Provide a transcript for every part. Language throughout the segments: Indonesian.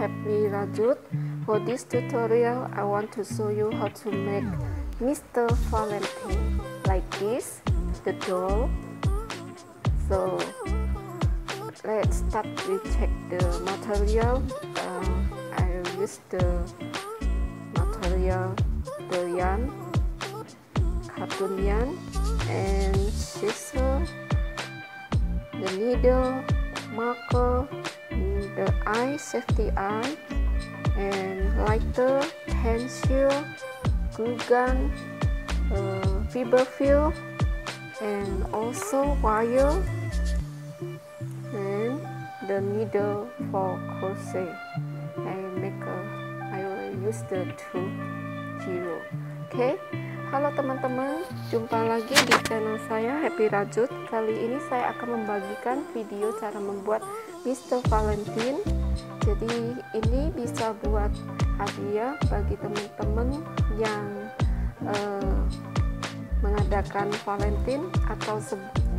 Happy Rajut. For this tutorial, I want to show you how to make Mr. Valentine like this, the doll. So let's start. We check the material. I use the material, the yarn, cartoon yarn, and scissor, the needle, marker, the eye, safety eye, and lighter, pencil, glue gun, fiberfill, and also wire, and the needle for crochet. I will use the 2-0. Okay. Halo teman-teman, jumpa lagi di channel saya Happy Rajut. Kali ini saya akan membagikan video cara membuat Mr. Valentine. Jadi ini bisa buat hadiah bagi teman-teman yang mengadakan Valentine, atau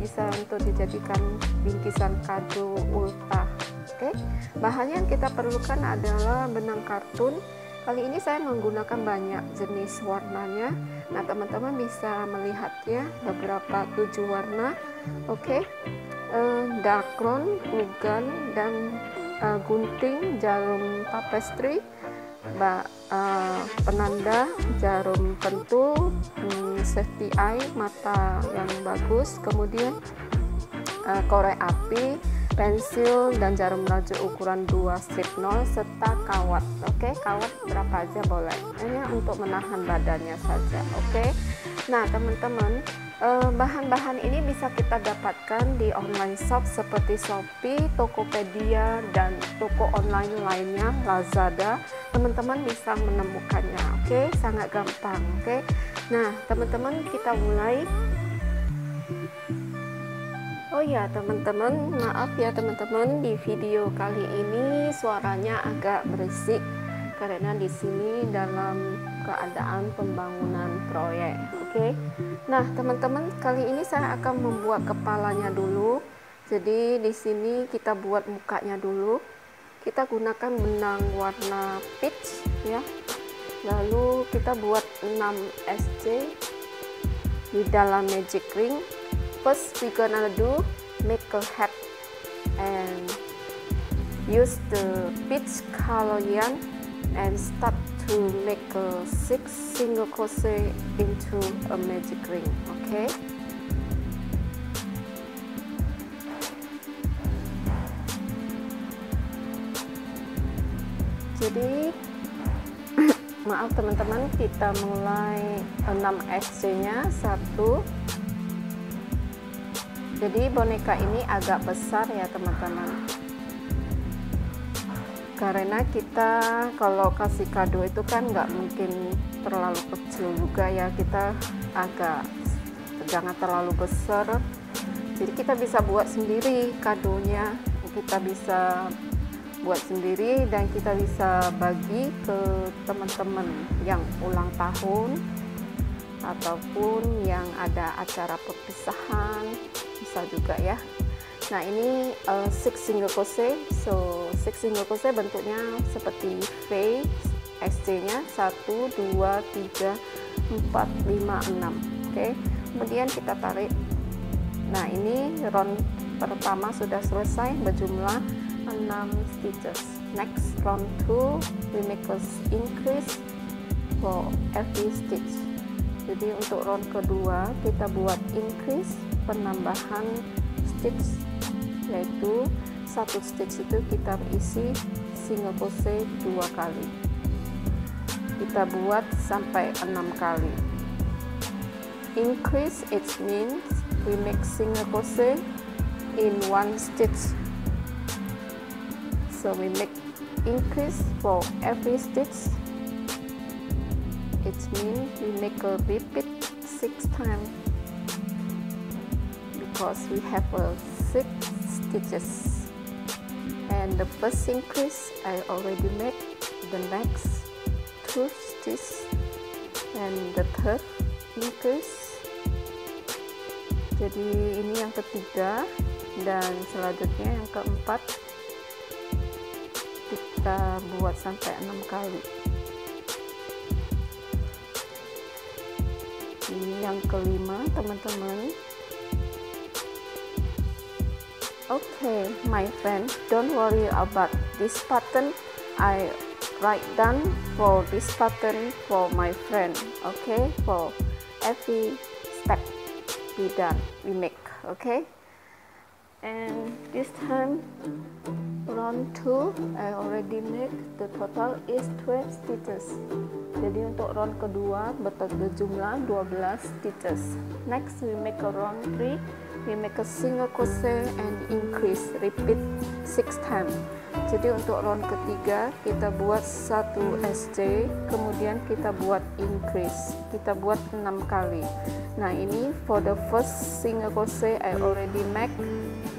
bisa untuk dijadikan bingkisan kado ultah. Oke. Bahan yang kita perlukan adalah benang kartun. Kali ini saya menggunakan banyak jenis warnanya. Nah, teman-teman bisa melihatnya, beberapa 7 warna. Oke. Darkrown, glue gun, dan gunting, jarum tapestry, penanda, jarum pentul, safety eye, mata yang bagus, kemudian korek api, pensil, dan jarum rajut ukuran 2 strip 0, serta kawat. Oke, kawat berapa aja boleh, hanya untuk menahan badannya saja. Oke. Nah teman-teman, bahan-bahan ini bisa kita dapatkan di online shop seperti Shopee, Tokopedia, dan toko online lainnya, Lazada. Teman-teman bisa menemukannya. Oke, sangat gampang. Oke. Nah teman-teman, kita mulai. Oh ya teman-teman, maaf ya teman-teman, di video kali ini suaranya agak berisik karena di sini dalam keadaan pembangunan proyek. Oke. Nah teman-teman, kali ini saya akan membuat kepalanya dulu. Jadi di sini kita buat mukanya dulu. Kita gunakan benang warna peach ya. Lalu kita buat 6 SC di dalam magic ring. First we gonna make a hat and use the peach color yarn and start to make a 6 single crochet into a magic ring. Okay. Jadi maaf teman-teman, kita mulai 6 SC nya 1. Jadi boneka ini agak besar ya teman-teman, karena kita kalau kasih kado itu kan nggak mungkin terlalu kecil juga ya, kita jangan terlalu besar. Jadi kita bisa buat sendiri kadonya, kita bisa buat sendiri, dan kita bisa bagi ke teman-teman yang ulang tahun ataupun yang ada acara perpisahan, bisa juga ya. Nah ini 6 single crochet. So 6 single crochet bentuknya seperti V, SC nya 1, 2, 3, 4, 5, 6. Oke. Kemudian kita tarik. Nah ini round pertama sudah selesai, berjumlah 6 stitches. Next round 2 we make a increase for every stitch. Jadi untuk round kedua kita buat increase, penambahan stitch, yaitu 1 stitch itu kita isi single crochet 2 kali. Kita buat sampai 6 kali. Increase, it means we make single crochet in 1 stitch. So we make increase for every stitch. It means we make a repeat 6 times because we have 6 stitches. And the first increase I already made, the next 2 stitches, and the third increase. Jadi ini yang ketiga, dan selanjutnya yang keempat kita buat sampai 6 kali. Ini yang kelima teman-teman. Okay, my friend, don't worry about this pattern. I write down for this pattern for my friend. Okay, for every step we done, we make. Okay, and this time round 2 I already make the total is 12 stitches. Jadi untuk round kedua berjumlah 12 stitches. Next we make a round 3. We make a single crochet and increase, repeat 6 times. Jadi untuk round ketiga kita buat 1 SJ, kemudian kita buat increase, kita buat 6 kali. Nah ini for the first single crochet I already make,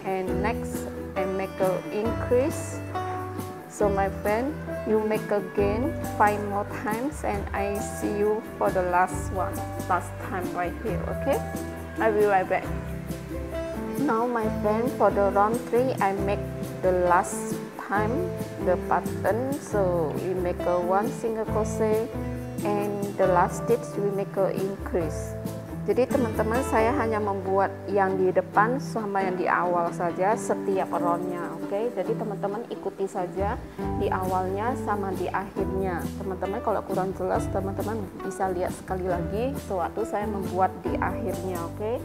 and next I make a increase. So my friend, you make again 5 more times, and I see you for the last time right here. Okay, I will right back. Now my friend, for the round 3 I make the last time the pattern, so we make a 1 single crochet, and the last stitch we make a increase. Jadi teman-teman, saya hanya membuat yang di depan sama yang di awal saja setiap roundnya. Oke, jadi teman-teman ikuti saja di awalnya sama di akhirnya. Teman-teman kalau kurang jelas, teman-teman bisa lihat sekali lagi sewaktu saya membuat di akhirnya. Oke,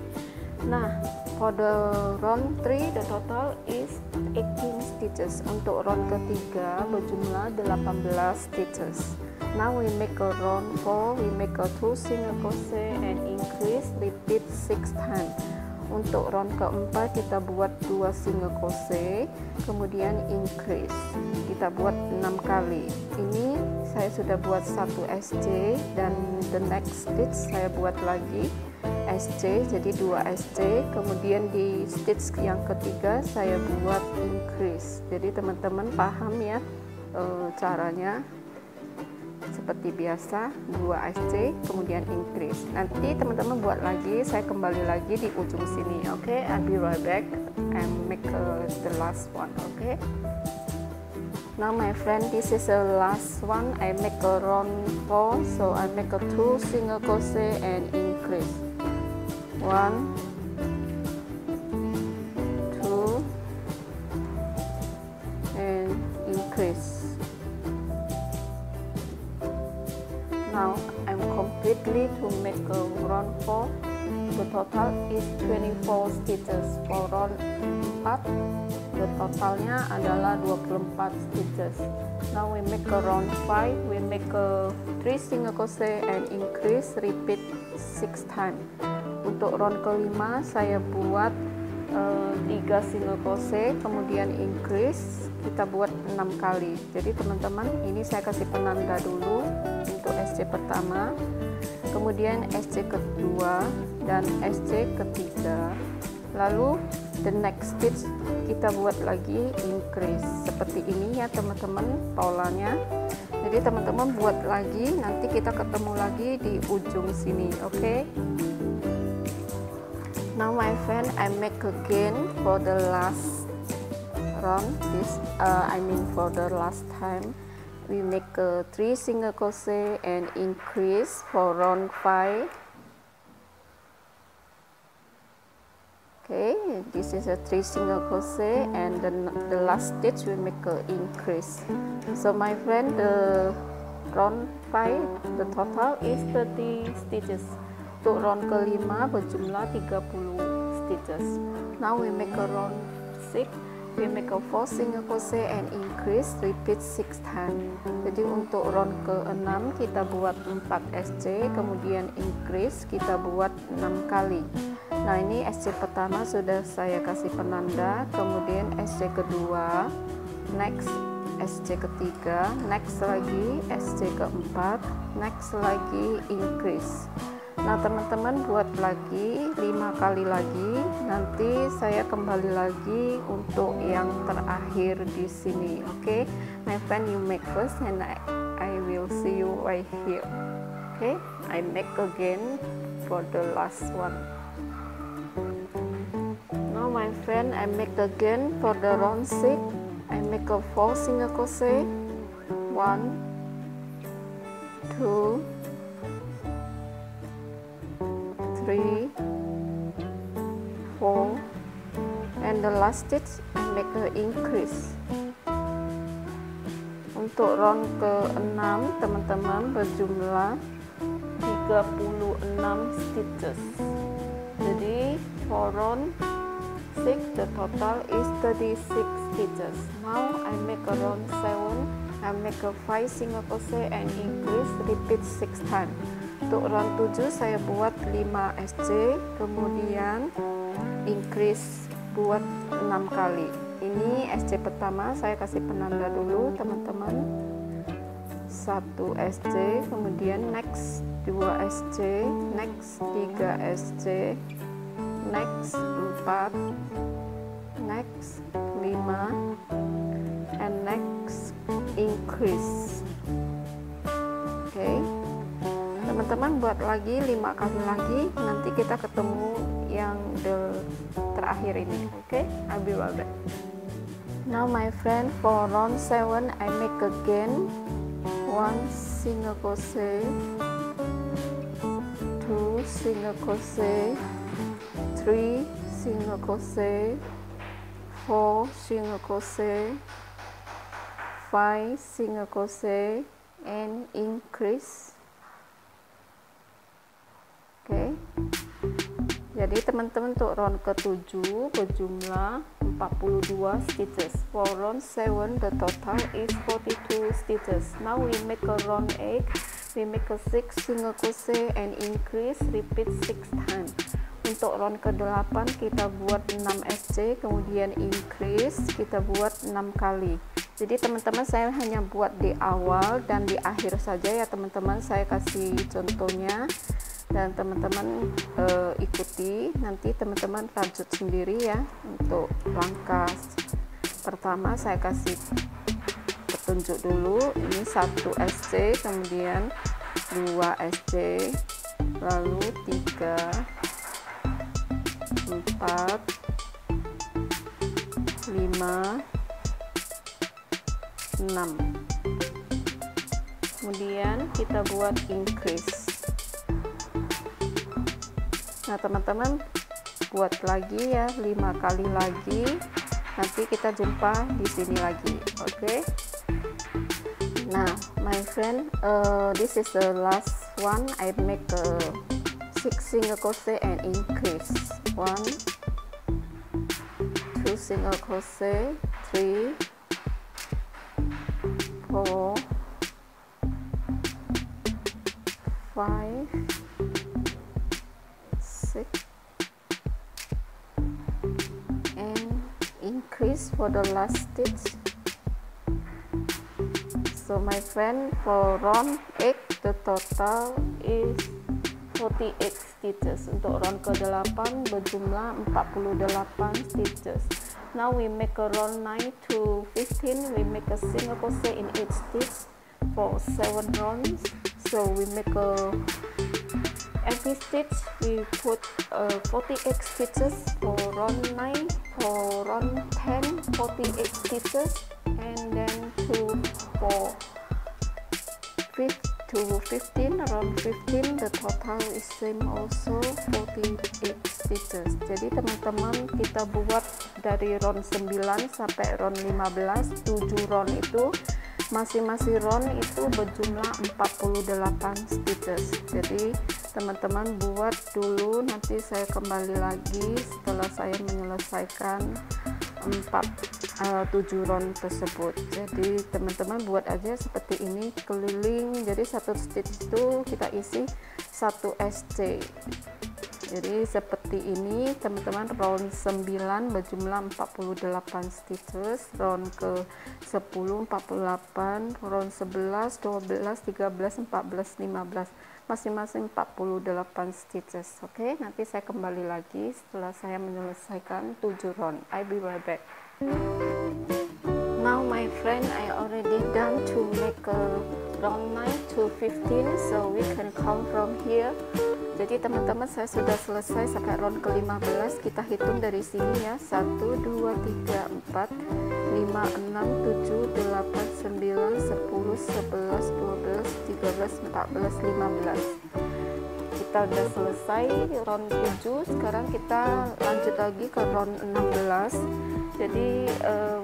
nah for the round 3 the total is 18 stitches. Untuk round ketiga berjumlah 18 stitches. Now we make a round 4, we make a 2 single crochet and increase, repeat 6 times. Untuk round keempat kita buat 2 single crochet, kemudian increase, kita buat 6 kali. Ini saya sudah buat 1 SJ, dan the next stitch saya buat lagi SJ, jadi 2 SJ, kemudian di stitch yang ketiga saya buat increase. Jadi teman-teman paham ya caranya. Seperti biasa 2 SJ kemudian increase. Nanti teman-teman buat lagi, saya kembali lagi di ujung sini. Oke, I'll be right back and make the last one. Okay, now my friend, this is the last one. I make a round 4, so I make a 2 single crochet and increase. 1, 2 and increase. Now I'm completely to make a round 4. The total is 24 stitches. For round 4 the totalnya adalah 24 stitches. Now we make a round 5. We make a 3 single crochet and increase, repeat 6 times. Untuk round kelima saya buat 3 single crochet kemudian increase, kita buat 6 kali. Jadi teman-teman, ini saya kasih penanda dulu untuk SC pertama, kemudian SC kedua dan SC ketiga, lalu the next stitch kita buat lagi increase seperti ini ya teman-teman polanya. Jadi teman-teman buat lagi, nanti kita ketemu lagi di ujung sini. Oke, now my friend, I make again for the last round. For the last time we make a 3 single crochet and increase for round 5. Okay, this is a 3 single crochet, and the last stitch we make a increase. So my friend, the round 5 the total is 30 stitches. Untuk round kelima berjumlah 30 stitches. Now we make a round 6. We make a 4 single crochet and increase, repeat 6 times. Jadi untuk round ke-6 kita buat 4 SC, kemudian increase, kita buat 6 kali. Nah ini SC pertama sudah saya kasih penanda, kemudian SC kedua, next SC ketiga, next lagi SC keempat, next lagi increase. Nah teman-teman buat lagi 5 kali lagi, nanti saya kembali lagi untuk yang terakhir di sini. Oke, my friend, you make first and I will see you right here. Okay, I make again for the last one. Now my friend, I make again for the round 6. I make a 4 single crochet 1 2 3 4, and the last stitch I make a increase. Untuk round ke-6 teman-teman berjumlah 36 stitches. Jadi for round 6 the total is 36 stitches. Now I make a round 7, I make a 5 single crochet and increase, repeat 6 times. Untuk round 7 saya buat 5 SC, kemudian increase buat 6 kali. Ini SC pertama saya kasih penanda dulu teman-teman, 1 SC, kemudian next 2 SC, next 3 SC, next 4, next 5, and next increase. Oke, teman-teman buat lagi 5 kali lagi, nanti kita ketemu yang terakhir ini. Oke, I'll be right back. Now my friend, for round 7 I make again 1 single crochet, 2 single crochet, 3 single crochet, 4 single crochet, 5 single crochet, and increase. Oke, jadi teman-teman untuk round ke-7 berjumlah 42 stitches. For round 7 the total is 42 stitches. Now we make a round 8, we make a 6 single crochet and increase, repeat 6 times. Untuk round ke-8 kita buat 6 SC, kemudian increase, kita buat 6 kali. Jadi teman-teman saya hanya buat di awal dan di akhir saja ya teman-teman, saya kasih contohnya dan teman-teman ikuti, nanti teman-teman lanjut sendiri ya. Untuk langkah pertama saya kasih petunjuk dulu, ini 1 SC, kemudian 2 SC, lalu 3, 4, 5, 6, kemudian kita buat increase. Nah teman-teman buat lagi ya 5 kali lagi, nanti kita jumpa di sini lagi. Oke. Nah my friend, this is the last one. I make a 6 single crochet and increase, 1, 2 single crochet, 3, 4, 5, 6, and increase for the last stitch. So my friend, for round 8 the total is 48 stitches. Untuk round ke-8 berjumlah 48 stitches. Now we make a round 9 to 15, we make a single crochet in each stitch for 7 rounds. So we make a every stitch we put 48 stitches. For round 9, for round 10 48 stitches, and then for 15 around 15 the total is same also 48 stitches. Jadi teman-teman kita buat dari round 9 sampai round 15, 7 round itu masing-masing round itu berjumlah 48 stitches. Jadi teman-teman buat dulu, nanti saya kembali lagi setelah saya menyelesaikan 7 round tersebut. Jadi teman-teman buat aja seperti ini keliling, jadi satu stitch itu kita isi 1 SC. Jadi seperti ini teman-teman, round 9 berjumlah 48 stitches, round ke 10 48, round 11 12 13 14 15, masing-masing 48 stitches. Oke, nanti saya kembali lagi setelah saya menyelesaikan 7 round. I'll be right back. Now my friend, I already done to make a round 9 to 15, so we can count from here. Jadi teman-teman saya sudah selesai sampai round ke-15. Kita hitung dari sini ya, 1 2 3 4 5 6 7 8 9 10 11 13, 14, 15. Kita udah selesai round 7, sekarang kita lanjut lagi ke round 16. Jadi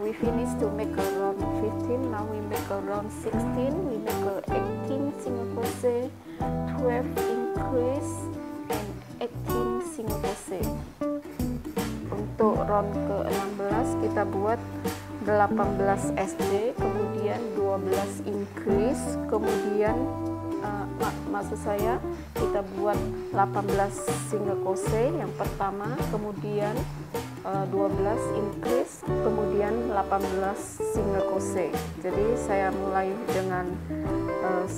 we finish to make a round 15, now we make a round 16, we make a 18 single crochet, 12 increase and 18 single crochet. Untuk round ke 16 kita buat 18 SJ, kemudian 12 increase, kemudian maksud saya kita buat 18 single crochet yang pertama, kemudian 12 increase, kemudian 18 single crochet. Jadi saya mulai dengan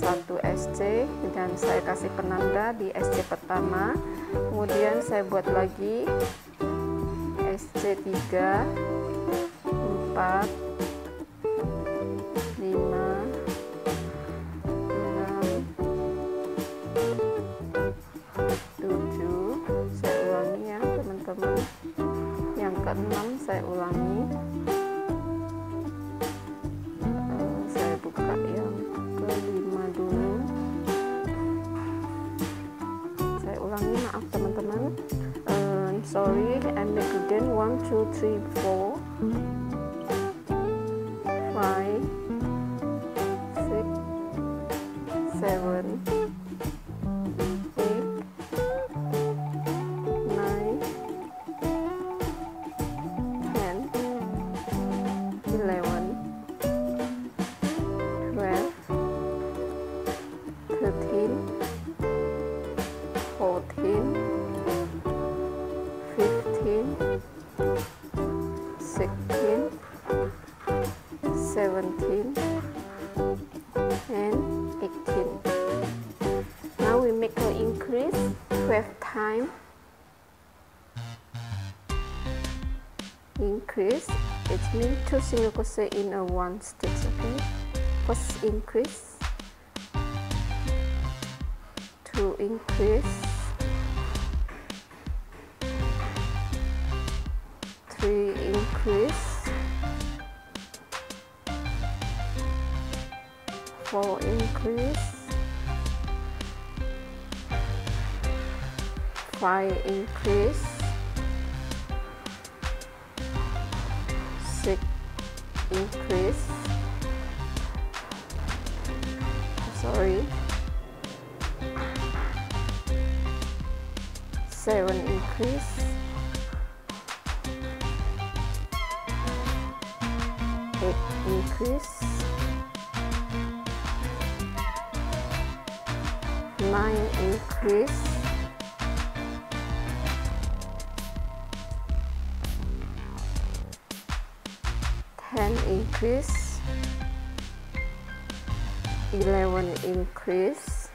1 SC dan saya kasih penanda di SC pertama, kemudian saya buat lagi SC 3, 4, 5, 7, saya ulangi ya teman-teman. Yang ke-6 saya ulangi, saya buka yang ke-5 dulu, saya ulangi, maaf teman-teman, sorry, I make again 1, 2, 3, 4, 5, 6, 7, 17 and 18. Now we make an increase 12 times. Increase, it means 2 single crochet in a 1 stitch. Okay, first increase, 2 increase, 3 increase, 4 increase, 5 increase, 6 increase, sorry, 7 increase, 8 increase, 9 increase, 10 increase, 11 increase,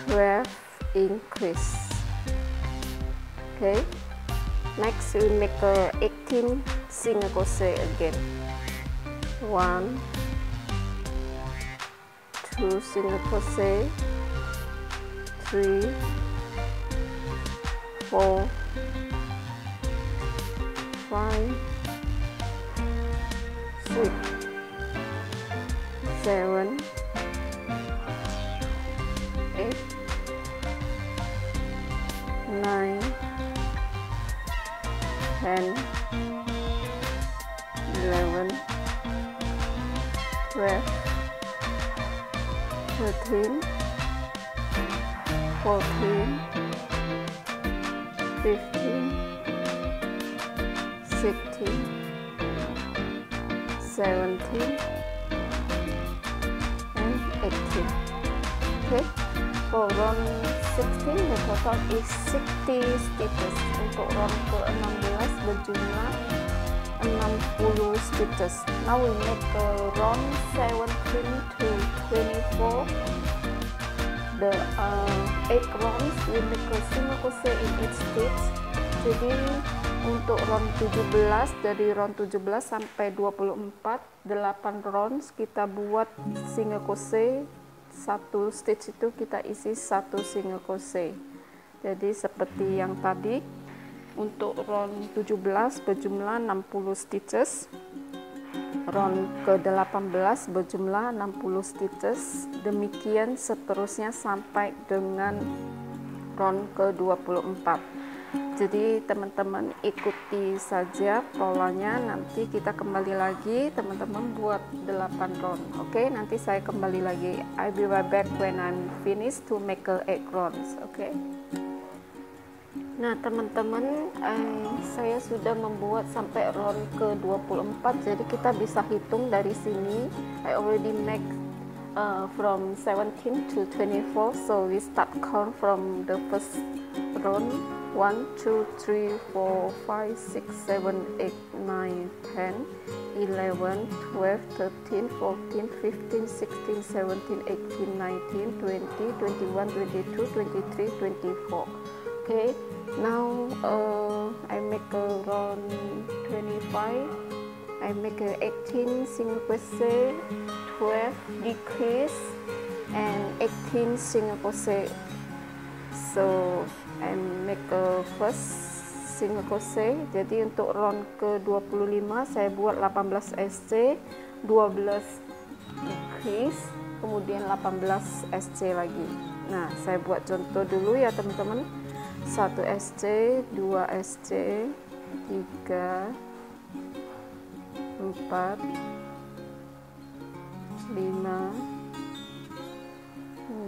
12 increase. Okay, next we make a 18 single crochet again. 1, 2 single crochet, 3, 4, 5, 6, 7, 8, 9, 10, 11, 12, 13, 14, 15, 16, 17 and 18. Okay, for round 16 the total is 60 stitches. Untuk round ke-16 berjumlah 60 stitches. Now we make round 17 to 24. The 8 rounds we make a single crochet in each stitch. Jadi untuk round 17, dari round 17 sampai 24, 8 rounds kita buat single crochet. Satu stitch itu kita isi 1 single crochet. Jadi seperti yang tadi, untuk round 17 berjumlah 60 stitches. round ke-18 berjumlah 60 stitches, demikian seterusnya sampai dengan round ke-24. Jadi teman-teman ikuti saja polanya, nanti kita kembali lagi teman-teman buat 8 round. Oke, nanti saya kembali lagi. I'll be right back when I'm finished to make 8 rounds. Oke. Nah teman-teman, saya sudah membuat sampai round ke-24, jadi kita bisa hitung dari sini. I already make from 17 to 24, so we start count from the first round. 1, 2, 3, 4, 5, 6, 7, 8, 9, 10, 11, 12, 13, 14, 15, 16, 17, 18, 19, 20, 21, 22, 23, 24. Okay, now I make a round 25. I make a 18 single crochet, 12 decrease, and 18 single crochet. So I make a first single crochet. Jadi untuk round ke-25 saya buat 18 SC, 12 decrease, kemudian 18 SC lagi. Nah, saya buat contoh dulu ya teman-teman. 1 SC, 2 SC, 3, 4, 5,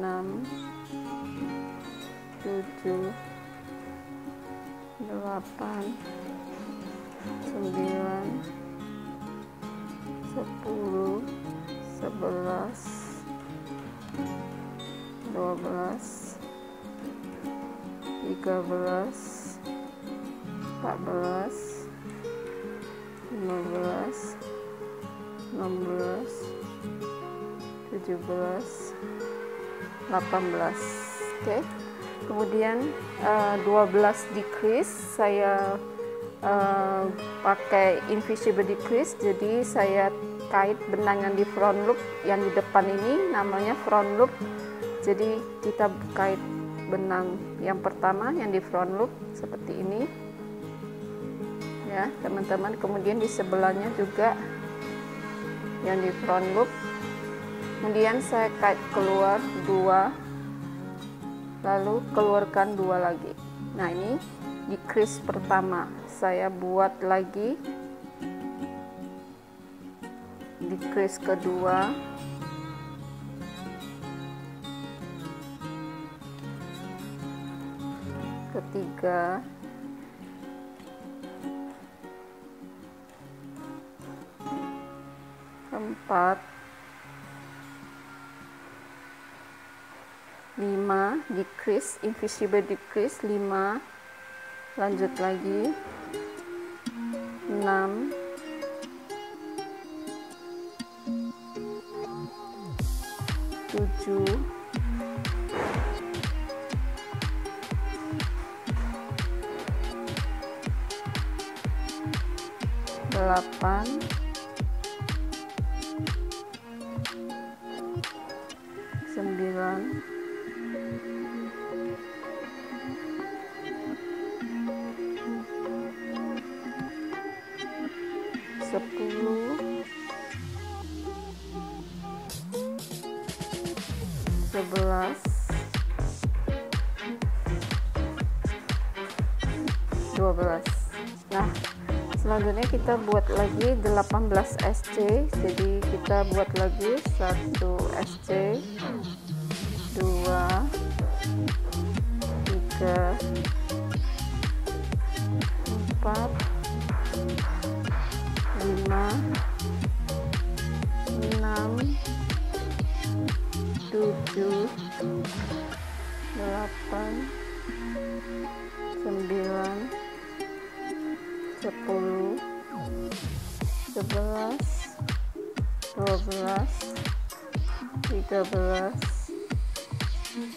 6, 7, 8, 9, 10, 11, 12, 13, 14, 15, 16, 17, 18. Oke. Kemudian 12 decrease saya pakai invisible decrease, jadi saya kait benang yang di front loop, yang di depan ini namanya front loop. Jadi kita kait benang yang pertama yang di front loop seperti ini ya teman-teman. Kemudian di sebelahnya juga yang di front loop, kemudian saya kait keluar 2, lalu keluarkan 2 lagi. Nah, ini decrease pertama, saya buat lagi decrease kedua, ketiga, keempat, 5 decrease, invisible decrease 5, lanjut lagi 6, 7, 8, 9, 10, 11, 12. Nah, selanjutnya kita buat lagi 18 SC. Jadi kita buat lagi 1 SC, 2, 3, 4, 5, 6, 7, 8, 9, 10, 11, 12, 13,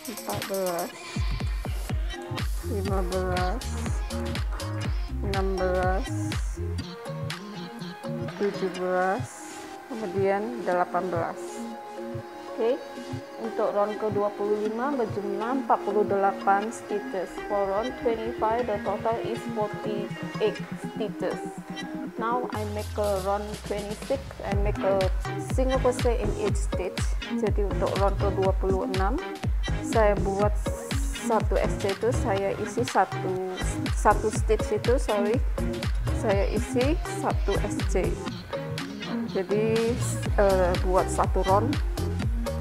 14, 15, 16, 17, kemudian 18. Oke, Oke. Untuk round ke-25 berjumlah 48 stitches. For round 25 the total is 48 stitches. Now I make a round 26, I make a single crochet in each stitch. Jadi untuk round ke-26 saya buat satu SC itu saya isi satu stitch itu saya isi satu SC. Jadi buat satu round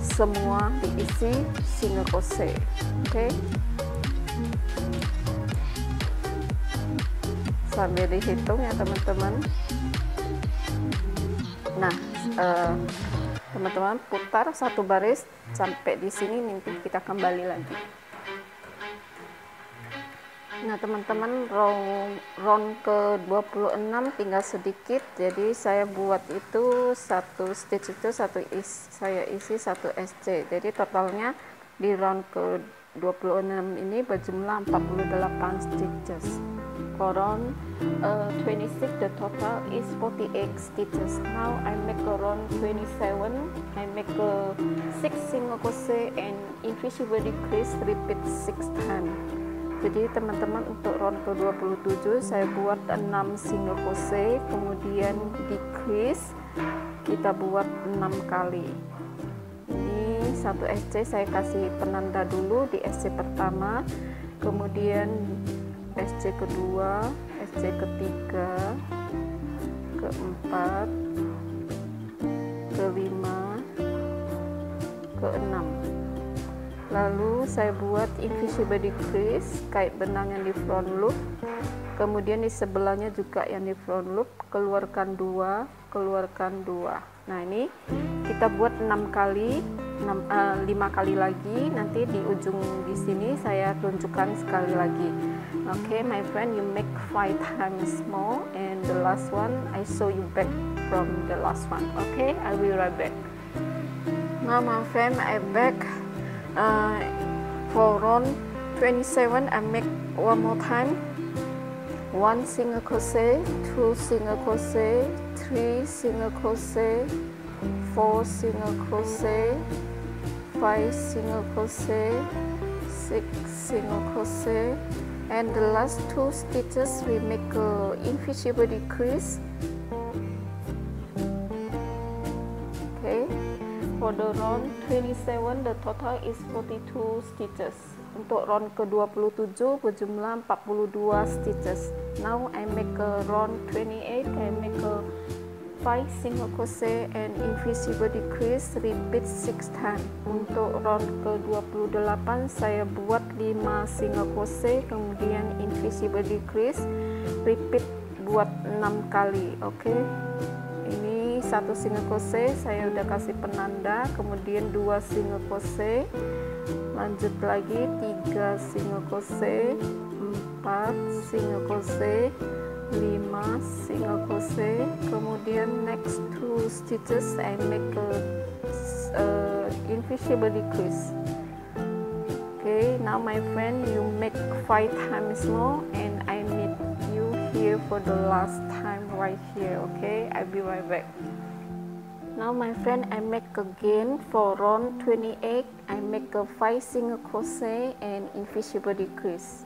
semua diisi single crochet. Oke. Sambil dihitung ya teman-teman. Nah, teman-teman putar satu baris sampai di sini, nanti kita kembali lagi. Nah teman-teman, round ke-26 tinggal sedikit, jadi saya buat itu satu stitch itu saya isi satu SC. Jadi totalnya di round ke-26 ini berjumlah 48 stitches. For round 26 the total is 48 stitches. Now I make a round 27, I make a 6 single crochet and invisible decrease, repeat 6 times. Jadi teman-teman, untuk round ke-27 saya buat 6 single crochet, kemudian decrease kita buat 6 kali. Ini satu SC saya kasih penanda dulu di SC pertama, kemudian SC kedua, SC ketiga, keempat, kelima, keenam. Lalu saya buat invisible decrease, kait benang yang di front loop, kemudian di sebelahnya juga yang di front loop, keluarkan 2, keluarkan 2. Nah ini kita buat 5 kali lagi, nanti di ujung di sini saya tunjukkan sekali lagi. Okay, my friend, you make 5 times more, and the last one I show you back from the last one. Okay, I will right back. Now my friend, I back. For round 27 I make one more time, 1 single crochet, 2 single crochet, 3 single crochet, 4 single crochet, 5 single crochet, 6 single crochet, and the last 2 stitches we make a invisible decrease. Okay. For the round 27 the total is 42 stitches. Untuk round ke-27 berjumlah 42 stitches. Now I make a round 28, I make a 5 single crochet and invisible decrease, repeat 6 times. Untuk round ke-28 saya buat 5 single crochet, kemudian invisible decrease, repeat buat 6 kali. Oke. Ini satu single crochet saya udah kasih penanda, kemudian 2 single crochet, lanjut lagi 3 single crochet, 4 single crochet, 5 single crochet, kemudian next 2 stitches I make a invisible decrease. Okay, now my friend, you make 5 times more, and I meet you here for the last time right here. Okay, I'll be right back. Now my friend, I make again for round 28, I make a 5 single crochet and invisible decrease.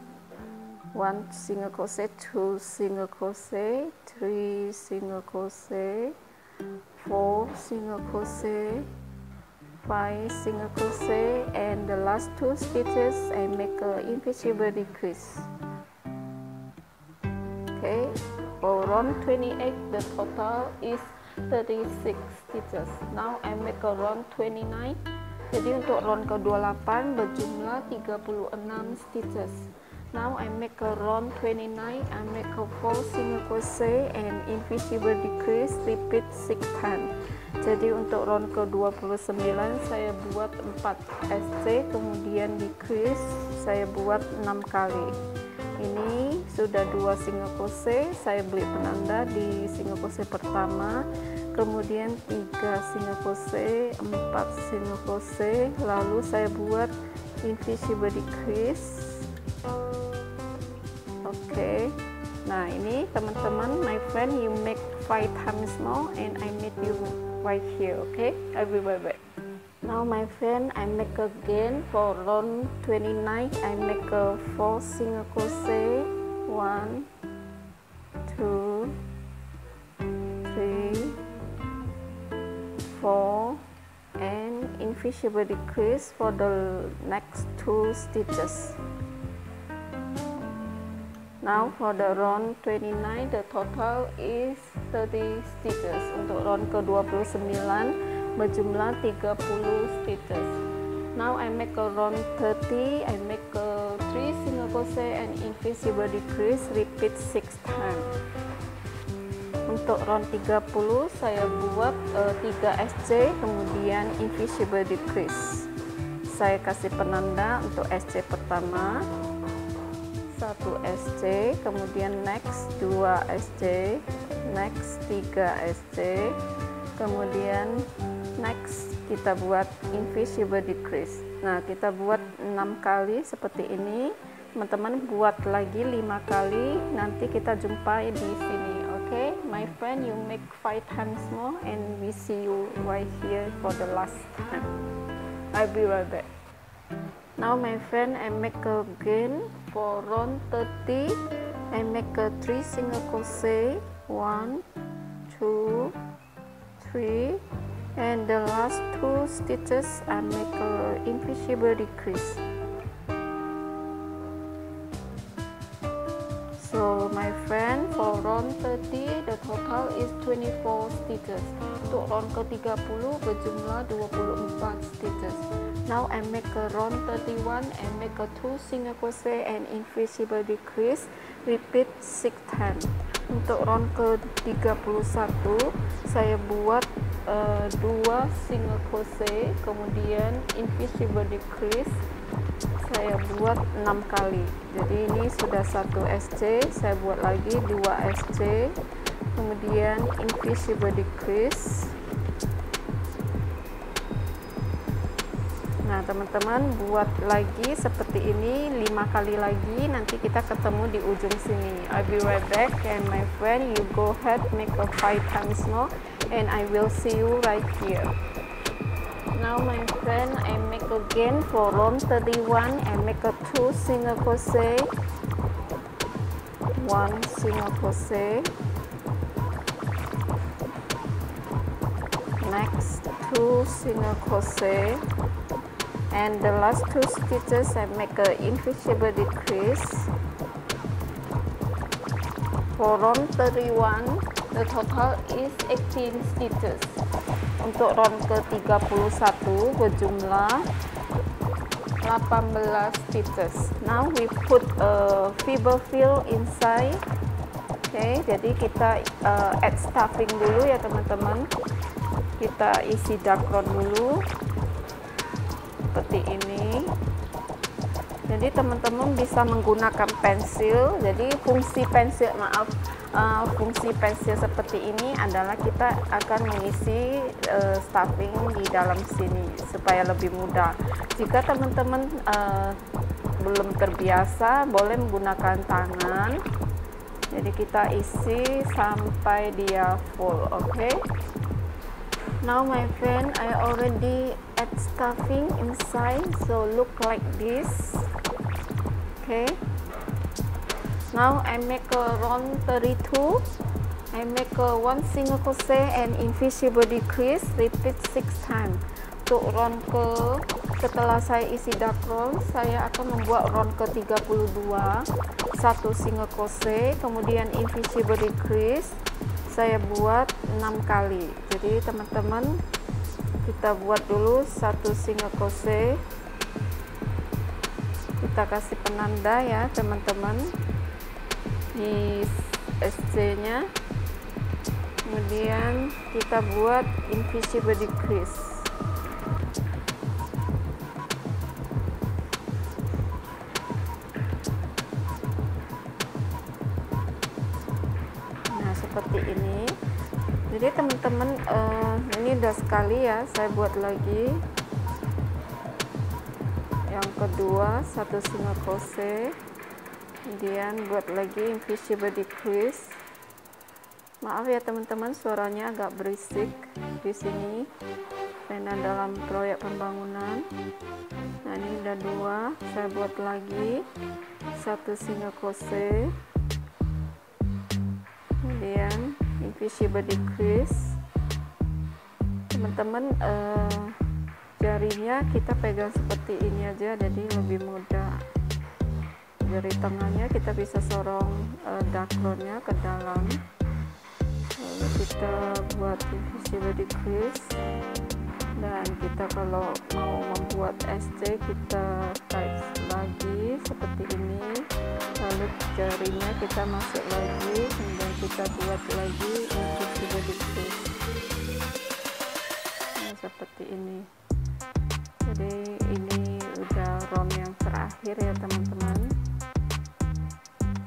1 single crochet, 2 single crochet, 3 single crochet, 4 single crochet, 5 single crochet, and the last 2 stitches I make a invisible decrease. Okay, for round 28 the total is 36 stitches. Now I make a round 29. Jadi untuk round ke-28 berjumlah 36 stitches. Now I make a round 29, I make a 4 single crochet and invisible decrease, repeat 6 times. Jadi untuk round ke-29 saya buat 4 SC, kemudian decrease saya buat 6 kali. Ini sudah 2 single crochet, saya beri penanda di single crochet pertama, kemudian 3 single crochet, 4 single crochet, lalu saya buat invisible decrease. Oke. Nah, ini teman-teman, my friend, you make 5 times more and I meet you right here. Okay, I'll be right back. Now my friend, I make again for round 29. I make a 4 single crochet, 1 2 3 4, and invisible decrease for the next 2 stitches. Now for the round 29, the total is 30 stitches. Untuk round ke-29 berjumlah 30 stitches. Now I make a round 30, I make a 3 single crochet and invisible decrease, repeat 6 times. Untuk round 30 saya buat 3 SC, kemudian invisible decrease. Saya kasih penanda untuk SC pertama 1 SC, kemudian next 2 SC, next 3 SC, kemudian next kita buat invisible decrease. Nah, kita buat 6 kali seperti ini. Teman-teman buat lagi 5 kali, nanti kita jumpai di sini. Okay, my friend, you make 5 times more and we see you right here for the last time. I'll be right back. Now my friend, I make again for round 30. I make a 3 single crochet, 1 2 3, and the last 2 stitches I make a invisible decrease. So my friend, for round 30 the total is 24 stitches. Untuk round ke-30 berjumlah 24 stitches. Now I make a round 31 and make a 2 single crochet and invisible decrease, repeat 6 times. Untuk round ke-31 saya buat 2 single crochet, kemudian invisible decrease saya buat 6 kali. Jadi ini sudah 1 SC, saya buat lagi 2 SC, kemudian invisible decrease. Nah teman-teman, buat lagi seperti ini 5 kali lagi, nanti kita ketemu di ujung sini. I'll be right back, and my friend, you go ahead make a 5 times more and I will see you right here. Now my friend, I make again for round 31. I make a 2 single crochet, 1 single crochet, next 2 single crochet, and the last 2 stitches I make a invisible decrease. For round 31 the total is 18 stitches. Untuk round ke-31 berjumlah 18 stitches. Now we put a fiber fill inside. Okay, jadi kita add stuffing dulu ya teman-teman. Kita isi dakron dulu seperti ini. Jadi teman-teman bisa menggunakan pensil. Jadi fungsi pensil seperti ini adalah kita akan mengisi stuffing di dalam sini supaya lebih mudah. Jika teman-teman belum terbiasa, boleh menggunakan tangan. Jadi kita isi sampai dia full. Okay. Now my friend, I already add stuffing inside, so look like this. Okay. Now I make a round 32. I make a 1 single crochet and invisible decrease, repeat 6 times. Untuk round setelah saya isi dakron, saya akan membuat round ke-32, 1 single crochet, kemudian invisible decrease saya buat 6 kali. Jadi teman-teman, kita buat dulu 1 single crochet, kita kasih penanda ya teman-teman di SC nya, kemudian kita buat invisible decrease. Nah seperti ini. Jadi teman-teman, ini udah sekali ya, saya buat lagi yang kedua 1 single crochet, kemudian buat lagi invisible decrease. Maaf ya teman-teman, suaranya agak berisik di sini. karena dalam proyek pembangunan. Nah, ini udah 2, saya buat lagi 1 single crochet, kemudian invisible decrease. Teman-teman, jarinya kita pegang seperti ini aja, jadi lebih mudah. Jari tengahnya kita bisa sorong dakronnya ke dalam, lalu kita buat invisible decrease. Dan kita kalau mau membuat SC, kita tarik lagi seperti ini, lalu jarinya kita masuk lagi, kemudian kita buat lagi invisible decrease. Nah, seperti ini. Jadi ini udah round yang terakhir ya teman-teman.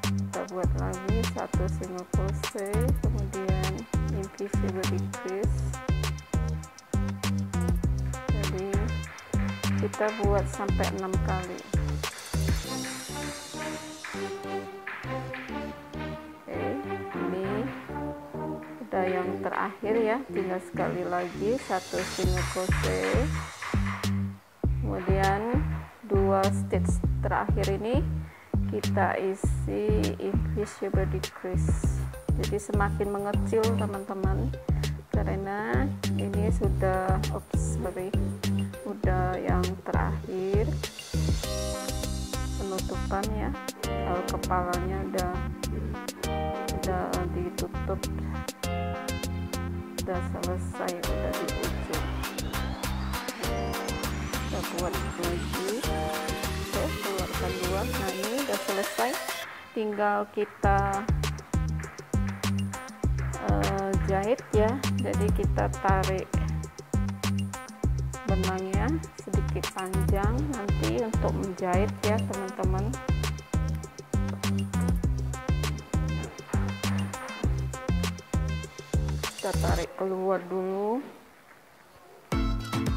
Kita buat lagi 1 single crochet, kemudian invisible decrease. Jadi kita buat sampai 6 kali. Oke, ini udah yang terakhir ya, tinggal sekali lagi 1 single crochet, kemudian 2 stitch terakhir ini kita isi invisible decrease. Jadi semakin mengecil teman-teman, karena ini sudah udah yang terakhir penutupan ya. Kalau kepalanya udah ditutup, udah selesai, udah di ujung. Kita buat lagi. Oke, keluarkan 2. Nah, ini udah selesai, tinggal kita jahit ya. Jadi kita tarik benangnya sedikit panjang nanti untuk menjahit ya teman-teman. Kita tarik keluar dulu,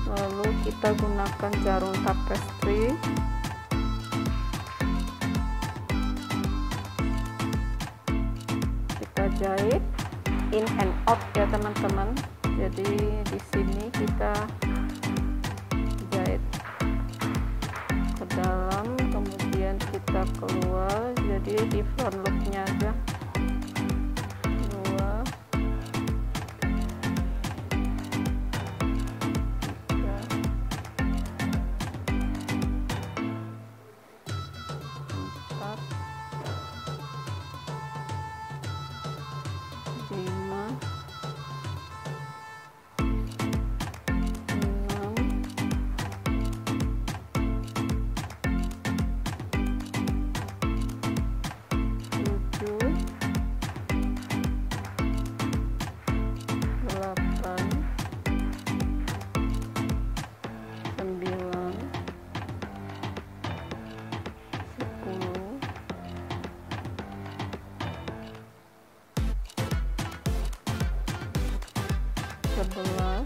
lalu kita gunakan jarum tapestry. Kita jahit in and out ya teman-teman. Jadi di sini kita jahit ke dalam, kemudian kita keluar. Jadi di front loopnya aja 2, 11,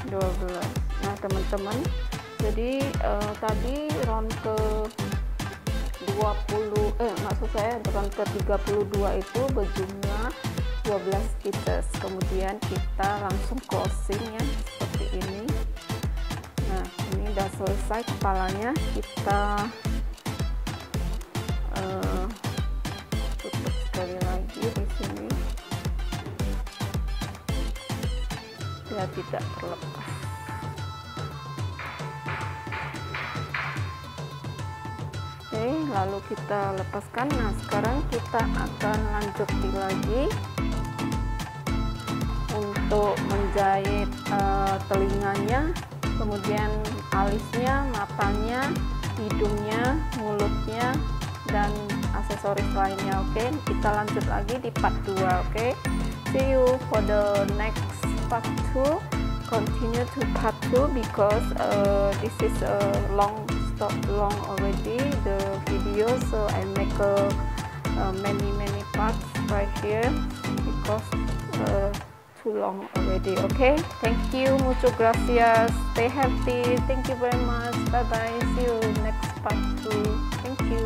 12. Nah teman-teman, jadi tadi round ke 32 itu berjumlah 12 stitches, kemudian kita langsung closing ya seperti ini. Nah, ini udah selesai kepalanya, kita tutup sekali lagi di sini biar tidak terlepas. Oke, lalu kita lepaskan. Nah, sekarang kita akan lanjutin lagi untuk menjahit telinganya, kemudian alisnya, matanya, hidungnya, mulutnya, dan aksesoris lainnya. Oke, kita lanjut lagi di part 2. Oke, see you for the next part 2. Continue to part 2 because this is a long already the video, so I make many parts right here because too long already. Okay, thank you, muchas gracias, stay healthy, thank you very much, bye bye, see you next part 2. Thank you.